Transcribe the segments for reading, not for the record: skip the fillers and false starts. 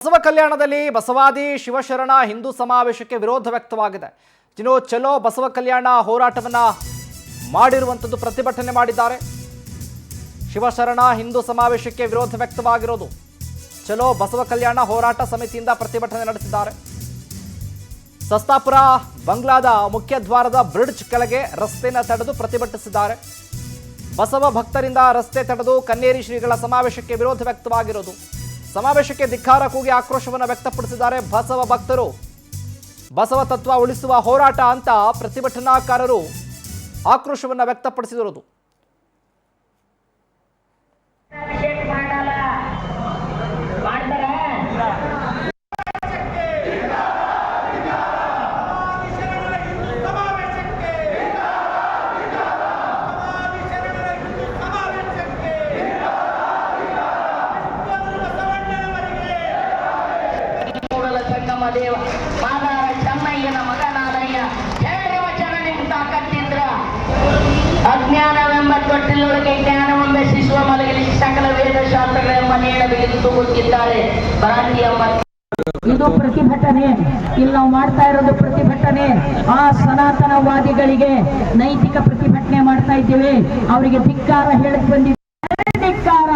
ಬಸವ ಕಲ್ಯಾಣದಲ್ಲಿ ಬಸವಾದಿ ಶಿವಶರಣ ಹಿಂದೂ ಸಮಾವೇಶಕ್ಕೆ ವಿರೋಧ ವ್ಯಕ್ತವಾಗಿದೆ. ಇನ್ನು ಚಲೋ ಬಸವ ಕಲ್ಯಾಣ ಹೋರಾಟವನ್ನ ಮಾಡಿರುವಂತದ್ದು ಪ್ರತಿಭಟನೆ ಮಾಡಿದ್ದಾರೆ. ಶಿವಶರಣ ಹಿಂದೂ ಸಮಾವೇಶಕ್ಕೆ ವಿರೋಧ ವ್ಯಕ್ತವಾಗಿರೋದು. ಚಲೋ ಬಸವ ಕಲ್ಯಾಣ ಹೋರಾಟ ಸಮಿತಿಯಿಂದ ಪ್ರತಿಭಟನೆ ನಡೆಸಿದ್ದಾರೆ. ಸಸ್ತಾಪುರ ಬಂಗ್ಲಾದ ಮುಖ್ಯ ದ್ವಾರದ ಬ್ರಿಡ್ಜ್ ಕೆಳಗೆ ರಸ್ತೆಯನ್ನು ತಡೆದು ಪ್ರತಿಭಟಿಸಿದ್ದಾರೆ. ಬಸವ ಭಕ್ತರಿಂದ ರಸ್ತೆ ತಡೆದು ಕನ್ನೇರಿ ಶ್ರೀಗಳ ಸಮಾವೇಶಕ್ಕೆ ವಿರೋಧ ವ್ಯಕ್ತವಾಗಿರೋದು. ಸಮಾವೇಶಕ್ಕೆ ಧಿಕ್ಕಾರ ಕೂಗಿ ಆಕ್ರೋಶವನ್ನು ವ್ಯಕ್ತಪಡಿಸಿದ್ದಾರೆ ಬಸವ ಭಕ್ತರು. ಬಸವ ತತ್ವ ಉಳಿಸುವ ಹೋರಾಟ ಅಂತ ಪ್ರತಿಭಟನಾಕಾರರು ಆಕ್ರೋಶವನ್ನು ವ್ಯಕ್ತಪಡಿಸಿರುವುದು. ದೇವ ಮಾದಾರ ಚೆನ್ನಯ್ಯನ ಮಗನಾದಯ್ಯ ಎರಡು ವಚನ ನಿಂತ ಕಟ್ಟಿದ್ರ ಅಜ್ಞಾನವೆಂಬ ತೊಟ್ಟಿಲೊಳಗೆ ಜ್ಞಾನವೆಂಬ ಶಿಶುವ ಮಲಗಲಿ ಸಕಲ ವೇದ ಶಾಸ್ತ್ರಗಳೆಂಬ ನೇಣಬೇದು ತೂಗುತ್ತಿದ್ದಾರೆ. ಭ್ರಾಂತಿ ಎಂಬ ಇದು ಪ್ರತಿಭಟನೆ. ಇಲ್ಲಿ ನಾವು ಮಾಡ್ತಾ ಇರೋದು ಪ್ರತಿಭಟನೆ. ಆ ಸನಾತನವಾದಿಗಳಿಗೆ ನೈತಿಕ ಪ್ರತಿಭಟನೆ ಮಾಡ್ತಾ ಇದ್ದೇವೆ. ಅವರಿಗೆ ಧಿಕ್ಕಾರ ಹೇಳಕ್ ಬಂದಿದ್ದೇವೆ. ಧಿಕ್ಕಾರ.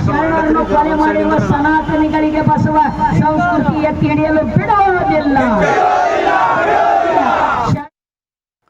ಶರಣರನ್ನು ಕೊಲೆ ಮಾಡಿರುವ ಸನಾತನಿಗಳಿಗೆ ಬಸವ ಸಂಸ್ಕೃತಿ ಎತ್ತಿ ಹಿಡಿಯಲು ಬಿಡುವುದಿಲ್ಲ.